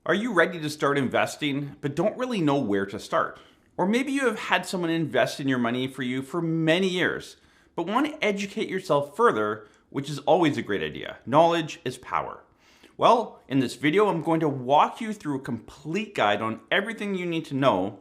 Are you ready to start investing, but don't really know where to start? Or maybe you have had someone invest in your money for you for many years, but want to educate yourself further, which is always a great idea. Knowledge is power. Well, in this video, I'm going to walk you through a complete guide on everything you need to know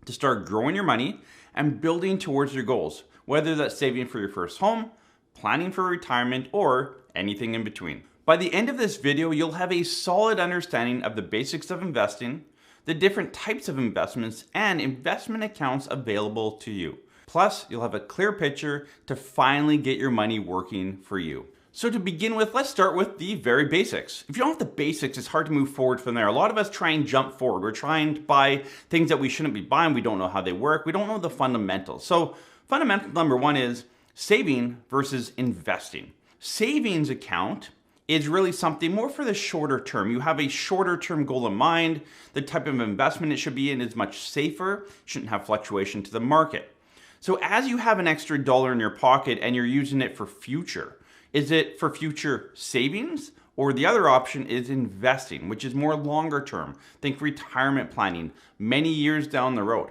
to start growing your money and building towards your goals, whether that's saving for your first home, planning for retirement, or anything in between. By the end of this video, you'll have a solid understanding of the basics of investing, the different types of investments, and investment accounts available to you. Plus, you'll have a clear picture to finally get your money working for you. So to begin with, let's start with the very basics. If you don't have the basics, it's hard to move forward from there. A lot of us try and jump forward. We're trying to buy things that we shouldn't be buying. We don't know how they work. We don't know the fundamentals. So fundamental number one is saving versus investing. Savings account is really something more for the shorter term. You have a shorter term goal in mind. The type of investment it should be in is much safer. Shouldn't have fluctuation to the market. So as you have an extra dollar in your pocket and you're using it for future, is it for future savings? Or the other option is investing, which is more longer term. Think retirement planning, many years down the road.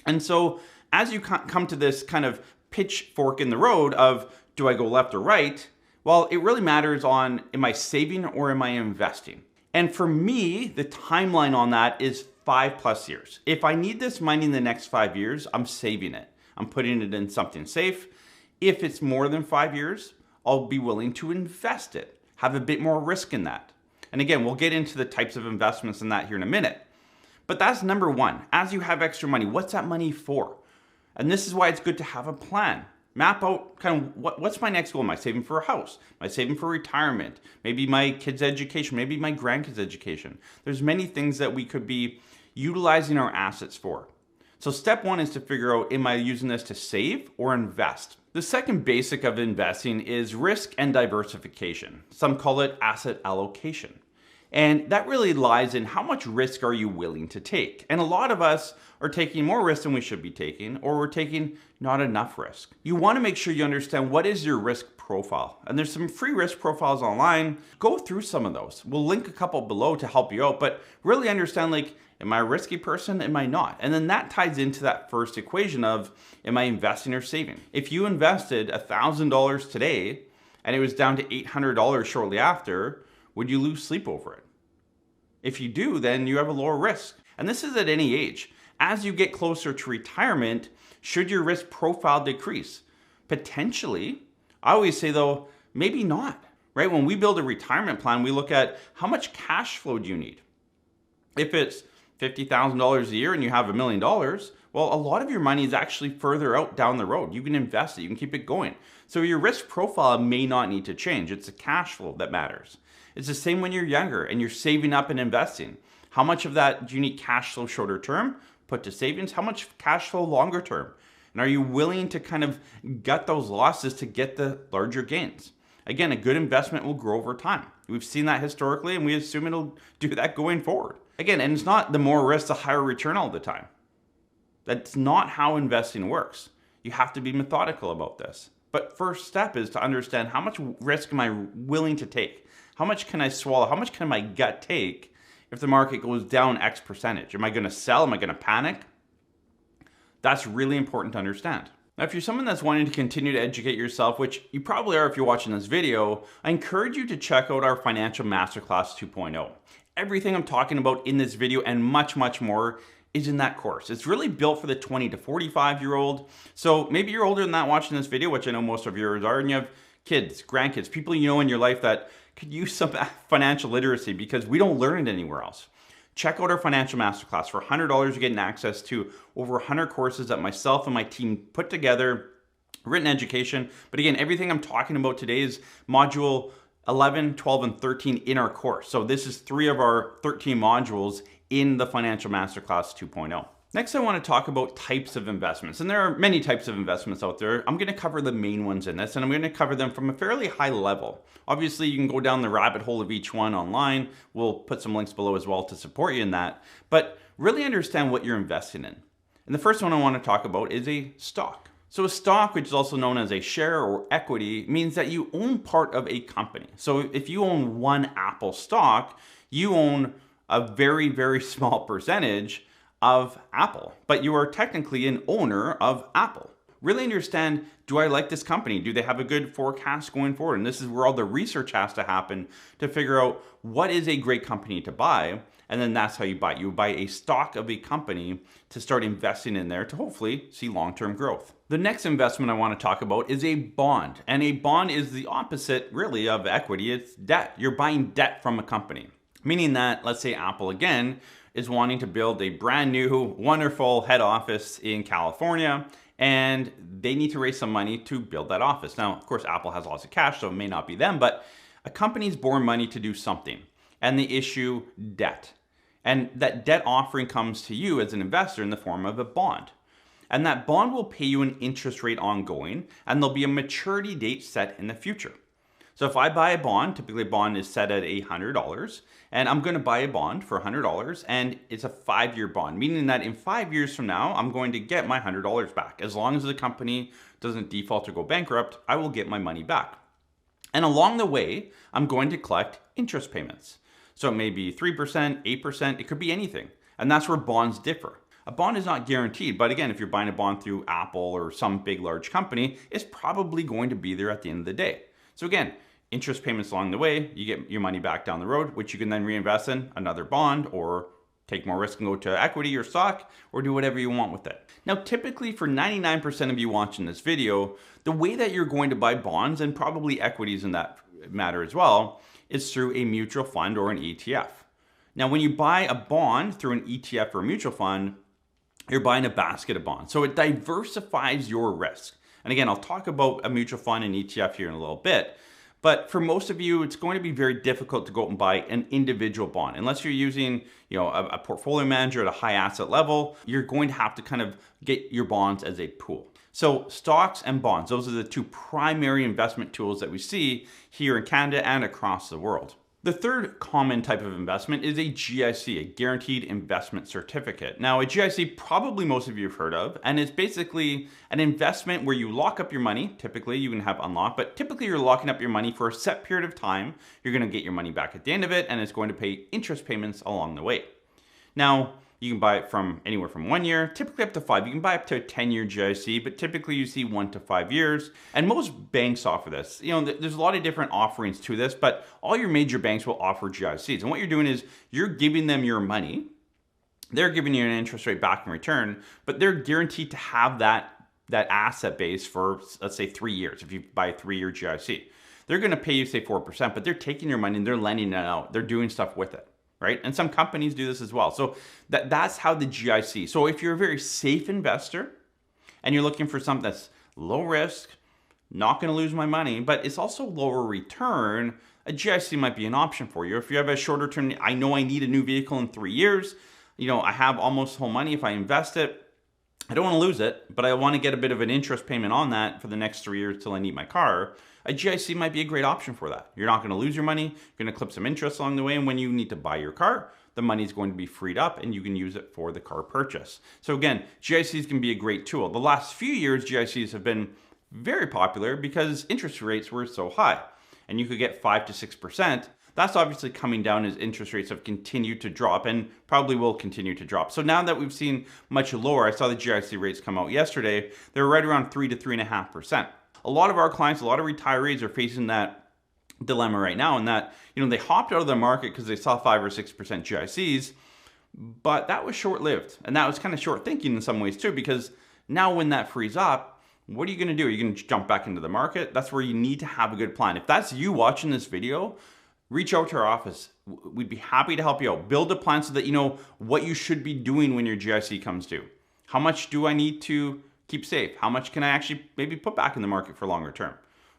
And so as you come to this kind of pitchfork in the road of, do I go left or right? Well, it really matters on, am I saving or am I investing? And for me, the timeline on that is 5+ years. If I need this money in the next 5 years, I'm saving it. I'm putting it in something safe. If it's more than 5 years, I'll be willing to invest it, have a bit more risk in that. And again, we'll get into the types of investments in that here in a minute. But that's number one. As you have extra money, what's that money for? And this is why it's good to have a plan. Map out kind of what's my next goal? Am I saving for a house? Am I saving for retirement? Maybe my kids' education, maybe my grandkids' education. There's many things that we could be utilizing our assets for. So step one is to figure out, am I using this to save or invest? The second basic of investing is risk and diversification. Some call it asset allocation. And that really lies in how much risk are you willing to take? And a lot of us are taking more risk than we should be taking, or we're taking not enough risk. You want to make sure you understand what is your risk profile. And there's some free risk profiles online. Go through some of those. We'll link a couple below to help you out, but really understand, like, am I a risky person? Am I not? And then that ties into that first equation of, am I investing or saving? If you invested $1,000 today and it was down to $800 shortly after, would you lose sleep over it? If you do, then you have a lower risk. And this is at any age. As you get closer to retirement, should your risk profile decrease? Potentially. I always say though, maybe not, right? When we build a retirement plan, we look at how much cash flow do you need? If it's $50,000 a year and you have $1 million, well, a lot of your money is actually further out down the road. You can invest it, you can keep it going. So your risk profile may not need to change. It's the cash flow that matters. It's the same when you're younger and you're saving up and investing. How much of that do you need cash flow shorter term, put to savings? How much cash flow longer term? And are you willing to kind of gut those losses to get the larger gains? Again, a good investment will grow over time. We've seen that historically and we assume it'll do that going forward. Again, and it's not the more risk, the higher return all the time. That's not how investing works. You have to be methodical about this. But first step is to understand, how much risk am I willing to take? How much can I swallow? How much can my gut take if the market goes down X percentage? Am I going to sell? Am I going to panic? That's really important to understand. Now, if you're someone that's wanting to continue to educate yourself, which you probably are if you're watching this video, I encourage you to check out our Financial Masterclass 2.0. Everything I'm talking about in this video and much, much more is in that course. It's really built for the 20 to 45-year-old. So maybe you're older than that watching this video, which I know most of yours are, and you have kids, grandkids, people you know in your life that could use some financial literacy, because we don't learn it anywhere else. Check out our Financial Masterclass. For $100, you're getting access to over 100 courses that myself and my team put together, written education. But again, everything I'm talking about today is module 11, 12, and 13 in our course. So this is 3 of our 13 modules in the Financial Masterclass 2.0. Next, I want to talk about types of investments. And there are many types of investments out there. I'm going to cover the main ones in this, and I'm going to cover them from a fairly high level. Obviously, you can go down the rabbit hole of each one online. We'll put some links below as well to support you in that. But really understand what you're investing in. And the first one I want to talk about is a stock. So a stock, which is also known as a share or equity, means that you own part of a company. So if you own one Apple stock, you own a very, very small percentage of Apple, but you are technically an owner of Apple. Really understand, do I like this company? Do they have a good forecast going forward? And this is where all the research has to happen to figure out what is a great company to buy. And then that's how you buy it. You buy a stock of a company to start investing in there to hopefully see long-term growth. The next investment I want to talk about is a bond. And a bond is the opposite really of equity. It's debt. You're buying debt from a company. Meaning that, let's say Apple again, is wanting to build a brand new, wonderful head office in California, and they need to raise some money to build that office. Now, of course, Apple has lots of cash, so it may not be them, but a company's borrowing money to do something, and they issue debt. And that debt offering comes to you as an investor in the form of a bond. And that bond will pay you an interest rate ongoing, and there'll be a maturity date set in the future. So if I buy a bond, typically a bond is set at $100, and I'm going to buy a bond for $100, and it's a 5-year bond, meaning that in 5 years from now, I'm going to get my $100 back. As long as the company doesn't default or go bankrupt, I will get my money back. And along the way, I'm going to collect interest payments. So it may be 3%, 8%, it could be anything. And that's where bonds differ. A bond is not guaranteed, but again, if you're buying a bond through Apple or some big, large company, it's probably going to be there at the end of the day. So again, interest payments along the way, you get your money back down the road, which you can then reinvest in another bond or take more risk and go to equity or stock or do whatever you want with it. Now, typically for 99% of you watching this video, the way that you're going to buy bonds and probably equities in that matter as well is through a mutual fund or an ETF. Now, when you buy a bond through an ETF or a mutual fund, you're buying a basket of bonds. So it diversifies your risk. And again, I'll talk about a mutual fund and ETF here in a little bit. But for most of you, it's going to be very difficult to go out and buy an individual bond. Unless you're using a portfolio manager at a high asset level, you're going to have to kind of get your bonds as a pool. So stocks and bonds, those are the two primary investment tools that we see here in Canada and across the world. The third common type of investment is a GIC, a Guaranteed Investment Certificate. Now, a GIC, probably most of you have heard of, and it's basically an investment where you lock up your money. Typically, you can have unlocked, but typically you're locking up your money for a set period of time. You're going to get your money back at the end of it, and it's going to pay interest payments along the way. Now, you can buy it from anywhere from 1 year, typically up to 5. You can buy up to a 10-year GIC, but typically you see 1 to 5 years. And most banks offer this. There's a lot of different offerings to this, but all your major banks will offer GICs. And what you're doing is you're giving them your money. They're giving you an interest rate back in return, but they're guaranteed to have that asset base for, let's say, 3 years. If you buy a 3-year GIC, they're going to pay you, say, 4%, but they're taking your money and they're lending it out. They're doing stuff with it. Right? And some companies do this as well. So that's how the GIC. So if you're a very safe investor and you're looking for something that's low risk, not going to lose my money, but it's also lower return, a GIC might be an option for you. If you have a shorter term, I know I need a new vehicle in 3 years. I have almost whole money. If I invest it, I don't want to lose it, but I want to get a bit of an interest payment on that for the next 3 years till I need my car. A GIC might be a great option for that. You're not going to lose your money. You're going to clip some interest along the way. And when you need to buy your car, the money is going to be freed up and you can use it for the car purchase. So again, GICs can be a great tool. The last few years, GICs have been very popular because interest rates were so high and you could get 5 to 6%. That's obviously coming down as interest rates have continued to drop and probably will continue to drop. So now that we've seen much lower, I saw the GIC rates come out yesterday, they're right around 3 to 3.5%. A lot of our clients, a lot of retirees are facing that dilemma right now, and that they hopped out of the market because they saw 5 or 6% GICs, but that was short-lived, and that was kind of short thinking in some ways too, because now when that frees up, what are you going to do? Are you going to jump back into the market? That's where you need to have a good plan. If that's you watching this video, reach out to our office. We'd be happy to help you out. Build a plan so that you know what you should be doing when your GIC comes due. How much do I need to keep safe? How much can I actually maybe put back in the market for longer term?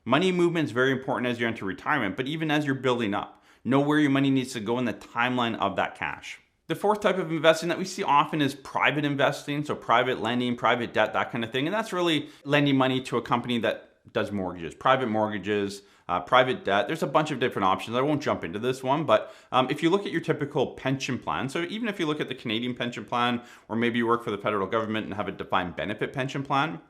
Money movement is very important as you enter retirement, but even as you're building up, know where your money needs to go in the timeline of that cash. The fourth type of investing that we see often is private investing. So private lending, private debt, that kind of thing. And that's really lending money to a company that does mortgages, private mortgages, private debt. There's a bunch of different options. I won't jump into this one, but if you look at your typical pension plan, so even if you look at the Canadian pension plan, or maybe you work for the federal government and have a defined benefit pension plan,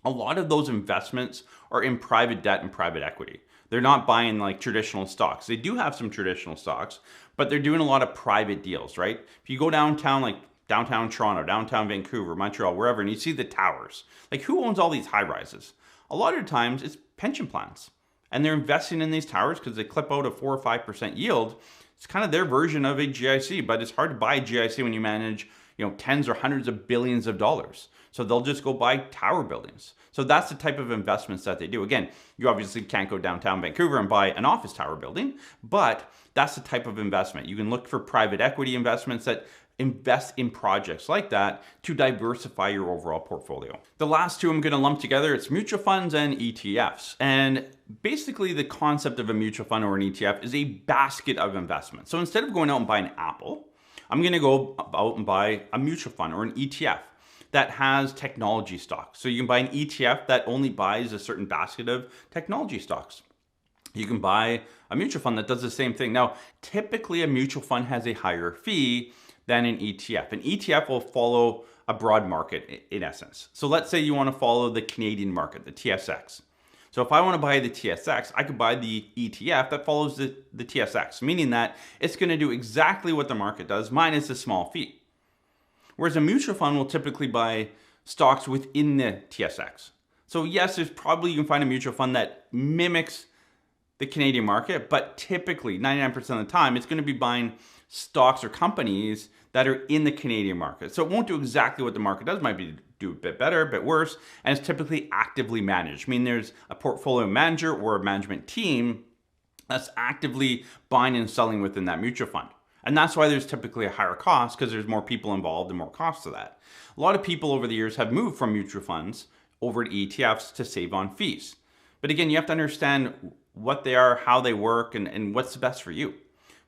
a lot of those investments are in private debt and private equity. They're not buying like traditional stocks. They do have some traditional stocks, but they're doing a lot of private deals, right? If you go downtown, like downtown Toronto, downtown Vancouver, Montreal, wherever, and you see the towers, like who owns all these high rises? A lot of times it's pension plans. And they're investing in these towers because they clip out a 4 or 5% yield. It's kind of their version of a GIC, but it's hard to buy a GIC when you manage, tens or hundreds of billions of dollars. So they'll just go buy tower buildings. So that's the type of investments that they do. Again, you obviously can't go downtown Vancouver and buy an office tower building, but that's the type of investment. You can look for private equity investments that invest in projects like that to diversify your overall portfolio. The last two I'm going to lump together, it's mutual funds and ETFs. And basically the concept of a mutual fund or an ETF is a basket of investments. So instead of going out and buying an Apple, I'm going to go out and buy a mutual fund or an ETF that has technology stocks. So you can buy an ETF that only buys a certain basket of technology stocks. You can buy a mutual fund that does the same thing. Now, typically a mutual fund has a higher fee than an ETF. An ETF will follow a broad market in essence. So let's say you want to follow the Canadian market, the TSX. So if I want to buy the TSX, I could buy the ETF that follows the TSX, meaning that it's going to do exactly what the market does, minus a small fee. Whereas a mutual fund will typically buy stocks within the TSX. So yes, there's probably, you can find a mutual fund that mimics the Canadian market, but typically 99% of the time, it's going to be buying stocks or companies that are in the Canadian market. So it won't do exactly what the market does, might be do a bit better, a bit worse, and it's typically actively managed. I mean, there's a portfolio manager or a management team that's actively buying and selling within that mutual fund. And that's why there's typically a higher cost, because there's more people involved and more cost to that. A lot of people over the years have moved from mutual funds over to ETFs to save on fees. But again, you have to understand what they are, how they work, and what's the best for you.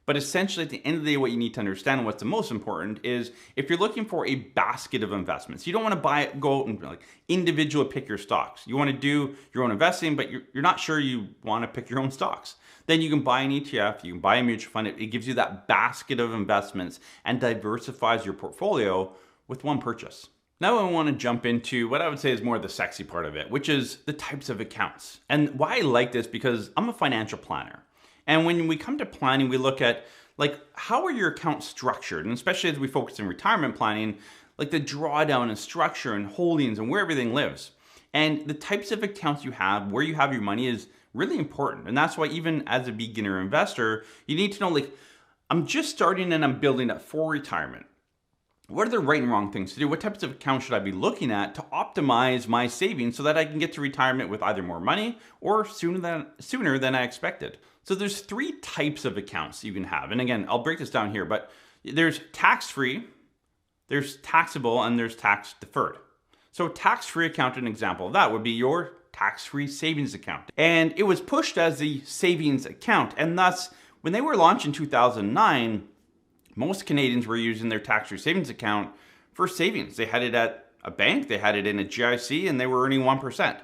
But essentially, at the end of the day, what you need to understand, what's the most important, is if you're looking for a basket of investments, you don't want to go out and like individual pick your stocks. You want to do your own investing, but you're not sure you want to pick your own stocks. Then you can buy an ETF, you can buy a mutual fund. It gives you that basket of investments and diversifies your portfolio with one purchase. Now I want to jump into what I would say is more the sexy part of it, which is the types of accounts. And why I like this, because I'm a financial planner. And when we come to planning, we look at like, how are your accounts structured? And especially as we focus on retirement planning, like the drawdown and structure and holdings and where everything lives. And the types of accounts you have, where you have your money, is really important. And that's why even as a beginner investor, you need to know, like, I'm just starting and I'm building up for retirement. What are the right and wrong things to do? What types of accounts should I be looking at to optimize my savings so that I can get to retirement with either more money or sooner than I expected? So there's three types of accounts you can have. And again, I'll break this down here, but there's tax-free, there's taxable, and there's tax-deferred. So tax-free account, an example of that would be your tax-free savings account. And it was pushed as the savings account. And thus, when they were launched in 2009, most Canadians were using their tax-free savings account for savings. They had it at a bank, they had it in a GIC, and they were earning 1%.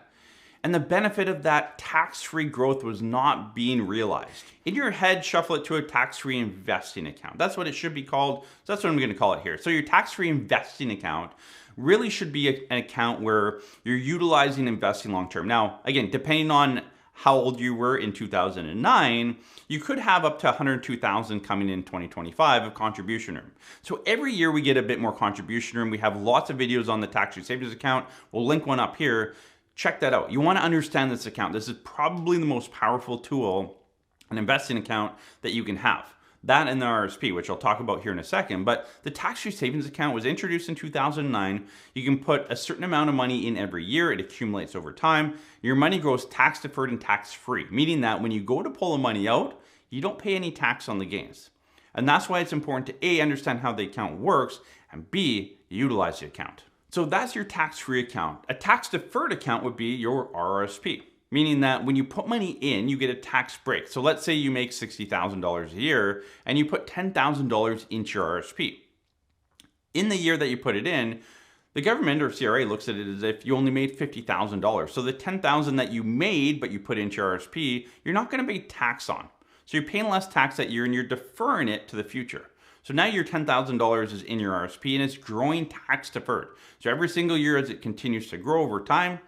And the benefit of that tax-free growth was not being realized. In your head, shuffle it to a tax-free investing account. That's what it should be called. So that's what I'm going to call it here. So your tax-free investing account really should be an account where you're utilizing investing long-term. Now, again, depending on how old you were in 2009, you could have up to $102,000 coming in 2025 of contribution room. So every year we get a bit more contribution room. We have lots of videos on the tax-free savings account. We'll link one up here. Check that out. You want to understand this account. This is probably the most powerful tool, an investing account, that you can have. That and the RRSP, which I'll talk about here in a second. But the tax-free savings account was introduced in 2009. You can put a certain amount of money in every year. It accumulates over time. Your money grows tax-deferred and tax-free, meaning that when you go to pull the money out, you don't pay any tax on the gains. And that's why it's important to A, understand how the account works, and B, utilize the account. So that's your tax-free account. A tax-deferred account would be your RRSP, meaning that when you put money in, you get a tax break. So let's say you make $60,000 a year and you put $10,000 into your RRSP. In the year that you put it in, the government or CRA looks at it as if you only made $50,000. So the $10,000 that you made but you put into your RRSP, you're not going to pay tax on. So you're paying less tax that year and you're deferring it to the future. So now your $10,000 is in your RRSP and it's growing tax deferred. So every single year as it continues to grow over time,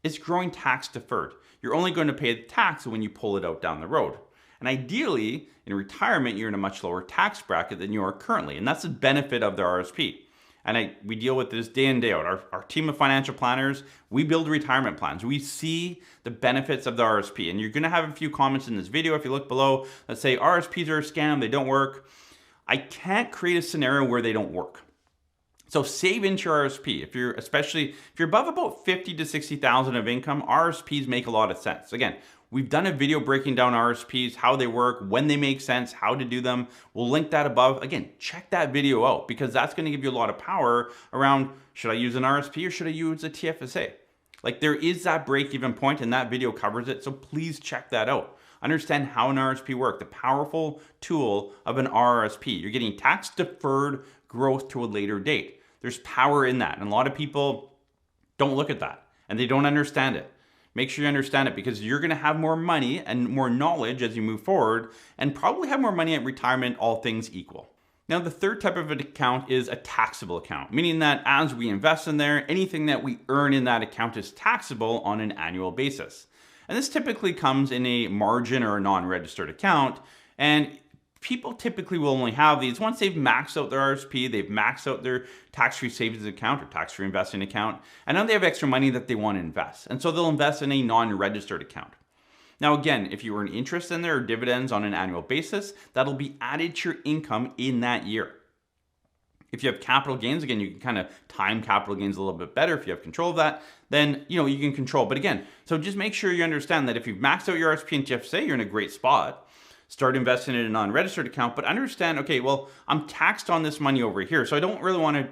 it's growing tax deferred. you're only going to pay the tax when you pull it out down the road. And ideally, in retirement, you're in a much lower tax bracket than you are currently. And that's the benefit of the RSP. And we deal with this day in, day out. Our team of financial planners, we build retirement plans. We see the benefits of the RSP. And you're going to have a few comments in this video if you look below that say RSPs are a scam, they don't work. I can't create a scenario where they don't work. So save into your RSP. Especially if you're above about 50 to 60,000 of income, RSPs make a lot of sense. Again, we've done a video breaking down RSPs, how they work, when they make sense, how to do them. We'll link that above. Again, check that video out because that's going to give you a lot of power around, should I use an RSP or should I use a TFSA? Like there is that break-even point and that video covers it. So please check that out. Understand how an RSP works, the powerful tool of an RRSP. You're getting tax-deferred growth to a later date. There's power in that. And a lot of people don't look at that and they don't understand it. Make sure you understand it because you're going to have more money and more knowledge as you move forward and probably have more money at retirement, all things equal. Now, the third type of an account is a taxable account, meaning that as we invest in there, anything that we earn in that account is taxable on an annual basis. And this typically comes in a margin or a non-registered account. And people typically will only have these once they've maxed out their RSP, they've maxed out their tax-free savings account or tax-free investing account, and now they have extra money that they want to invest. And so they'll invest in a non-registered account. Now again, if you earn interest in there or dividends on an annual basis, that'll be added to your income in that year. If you have capital gains, again, you can kind of time capital gains a little bit better. If you have control of that, then you can control. But again, so just make sure you understand that if you've maxed out your RSP and TFSA, you're in a great spot. Start investing in a non-registered account, but understand, okay, well, I'm taxed on this money over here, so I don't really want to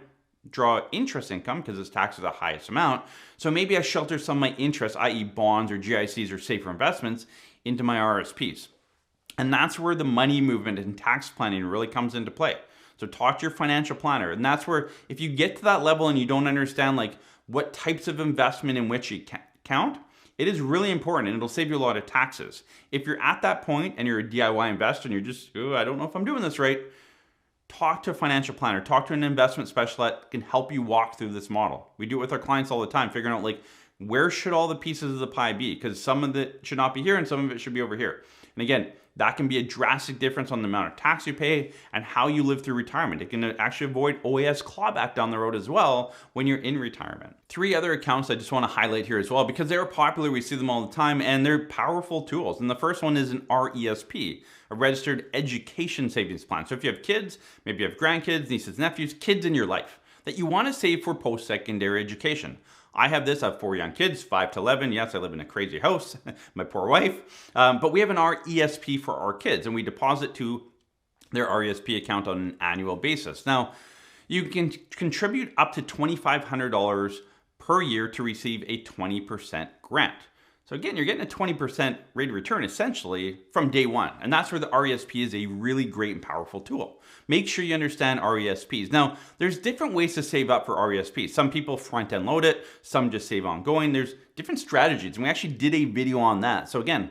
draw interest income because it's taxed at the highest amount. So maybe I shelter some of my interest, i.e. bonds or GICs or safer investments, into my RSPs. And that's where the money movement and tax planning really comes into play. So talk to your financial planner. And that's where, if you get to that level and you don't understand like what types of investment in which you count, it is really important and it'll save you a lot of taxes. If you're at that point and you're a DIY investor and you're just, I don't know if I'm doing this right, talk to a financial planner, talk to an investment specialist that can help you walk through this model. We do it with our clients all the time, figuring out like, where should all the pieces of the pie be? Because some of it should not be here and some of it should be over here. And again, that can be a drastic difference on the amount of tax you pay and how you live through retirement. It can actually avoid OAS clawback down the road as well when you're in retirement. 3 other accounts I just want to highlight here as well because they're popular, we see them all the time, and they're powerful tools. And the first one is an RESP, a registered education savings plan. So if you have kids, maybe you have grandkids, nieces, nephews, kids in your life that you want to save for post-secondary education. I have this, I have 4 young kids, 5 to 11. Yes, I live in a crazy house, my poor wife. But we have an RESP for our kids and we deposit to their RESP account on an annual basis. Now, you can contribute up to $2,500 per year to receive a 20% grant. So again, you're getting a 20% rate of return essentially from day one. And that's where the RESP is a really great and powerful tool. Make sure you understand RESPs. Now, there's different ways to save up for RESPs. Some people front end load it, some just save ongoing. There's different strategies. And we actually did a video on that. So again,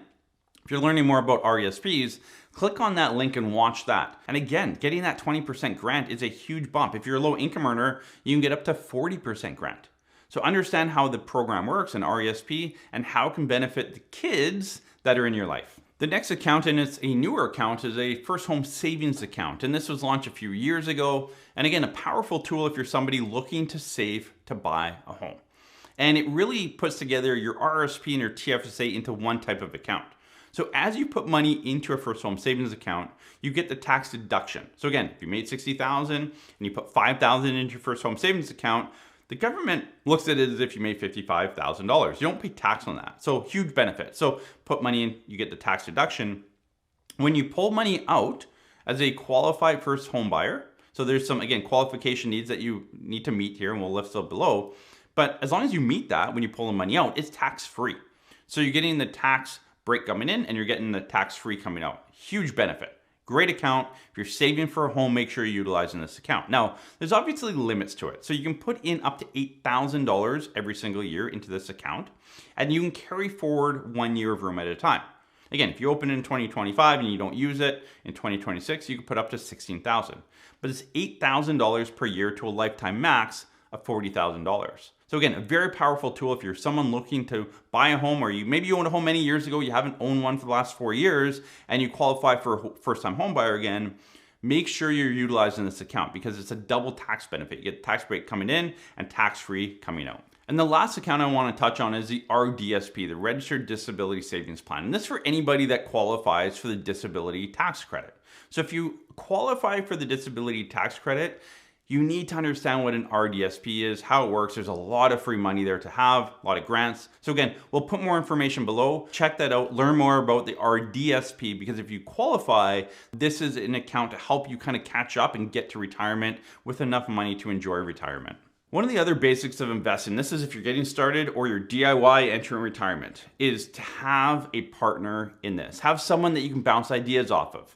if you're learning more about RESPs, click on that link and watch that. And again, getting that 20% grant is a huge bump. If you're a low income earner, you can get up to 40% grant. So understand how the program works in RESP and how it can benefit the kids that are in your life. The next account, and it's a newer account, is a first home savings account. And this was launched a few years ago. And again, a powerful tool if you're somebody looking to save to buy a home. And it really puts together your RRSP and your TFSA into one type of account. So as you put money into a first home savings account, you get the tax deduction. So again, if you made $60,000 and you put $5,000 into your first home savings account, the government looks at it as if you made $55,000. You don't pay tax on that. So huge benefit. So put money in, you get the tax deduction. When you pull money out as a qualified first home buyer, so there's some, again, qualification needs that you need to meet here and we'll list up below. But as long as you meet that, when you pull the money out, it's tax free. So you're getting the tax break coming in and you're getting the tax free coming out. Huge benefit. Great account. If you're saving for a home, make sure you're utilizing this account. Now, there's obviously limits to it. So you can put in up to $8,000 every single year into this account, and you can carry forward 1 year of room at a time. Again, if you open in 2025 and you don't use it, in 2026, you can put up to $16,000. But it's $8,000 per year to a lifetime max of $40,000. So again, a very powerful tool if you're someone looking to buy a home, or maybe you owned a home many years ago, you haven't owned one for the last 4 years, and you qualify for a first-time home buyer again. Make sure you're utilizing this account because it's a double tax benefit. You get tax break coming in and tax-free coming out. And the last account I want to touch on is the RDSP, the Registered Disability Savings Plan. And this is for anybody that qualifies for the disability tax credit. So if you qualify for the disability tax credit, you need to understand what an RDSP is, how it works. There's a lot of free money there to have, a lot of grants. So again, we'll put more information below. Check that out, learn more about the RDSP, because if you qualify, this is an account to help you kind of catch up and get to retirement with enough money to enjoy retirement. One of the other basics of investing, this is if you're getting started or you're DIY entering retirement, is to have a partner in this. Have someone that you can bounce ideas off of.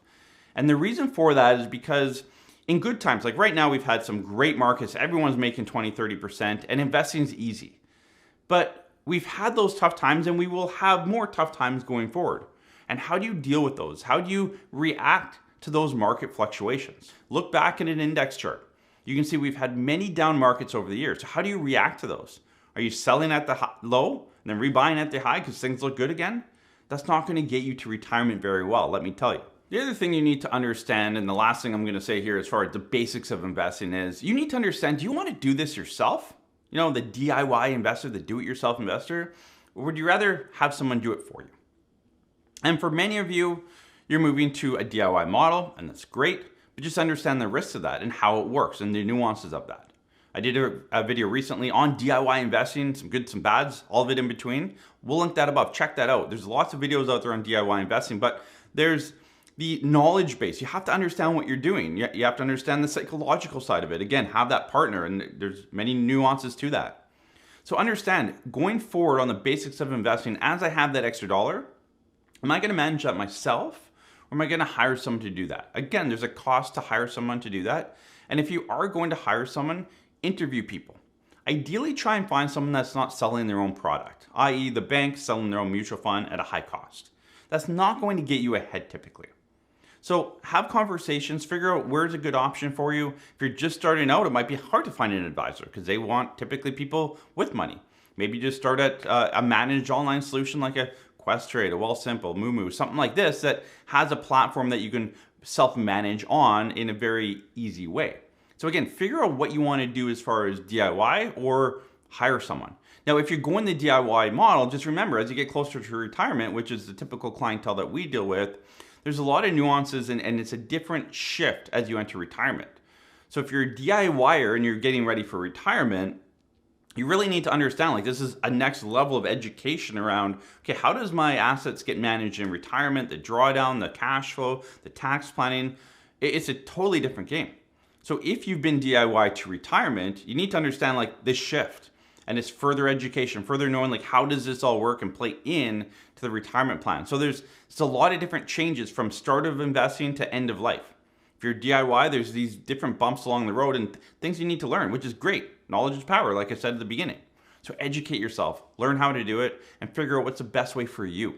And the reason for that is because in good times, like right now, we've had some great markets. Everyone's making 20, 30%, and investing is easy. But we've had those tough times, and we will have more tough times going forward. And how do you deal with those? How do you react to those market fluctuations? Look back at an index chart. You can see we've had many down markets over the years. So how do you react to those? Are you selling at the low and then rebuying at the high because things look good again? That's not going to get you to retirement very well, let me tell you. The other thing you need to understand, and the last thing I'm going to say here as far as the basics of investing is, you need to understand, do you want to do this yourself? You know, the DIY investor, the do-it-yourself investor, or would you rather have someone do it for you? And for many of you, you're moving to a DIY model, and that's great, but just understand the risks of that and how it works and the nuances of that. I did a video recently on DIY investing, some goods, some bads, all of it in between. We'll link that above. Check that out. There's lots of videos out there on DIY investing, but there's the knowledge base. You have to understand what you're doing. You have to understand the psychological side of it. Again, have that partner, and there's many nuances to that. So understand, going forward on the basics of investing, as I have that extra dollar, am I going to manage that myself, or am I going to hire someone to do that? Again, there's a cost to hire someone to do that. And if you are going to hire someone, interview people. Ideally, try and find someone that's not selling their own product, i.e. the bank selling their own mutual fund at a high cost. That's not going to get you ahead typically. So have conversations, figure out where's a good option for you. If you're just starting out, it might be hard to find an advisor because they want typically people with money. Maybe just start at a managed online solution like a Questrade, a Wealthsimple, Moomoo, something like this that has a platform that you can self-manage on in a very easy way. So again, figure out what you want to do as far as DIY or hire someone. Now, if you're going the DIY model, just remember, as you get closer to retirement, which is the typical clientele that we deal with, there's a lot of nuances and it's a different shift as you enter retirement. So if you're a DIYer and you're getting ready for retirement, you really need to understand, like, this is a next level of education around, okay, how does my assets get managed in retirement, the drawdown, the cash flow, the tax planning? It's a totally different game. So if you've been DIY to retirement, you need to understand like this shift. And it's further education, further knowing like how does this all work and play in to the retirement plan. So there's a lot of different changes from start of investing to end of life. If you're DIY, there's these different bumps along the road and things you need to learn, which is great. Knowledge is power, like I said at the beginning. So educate yourself, learn how to do it, and figure out what's the best way for you.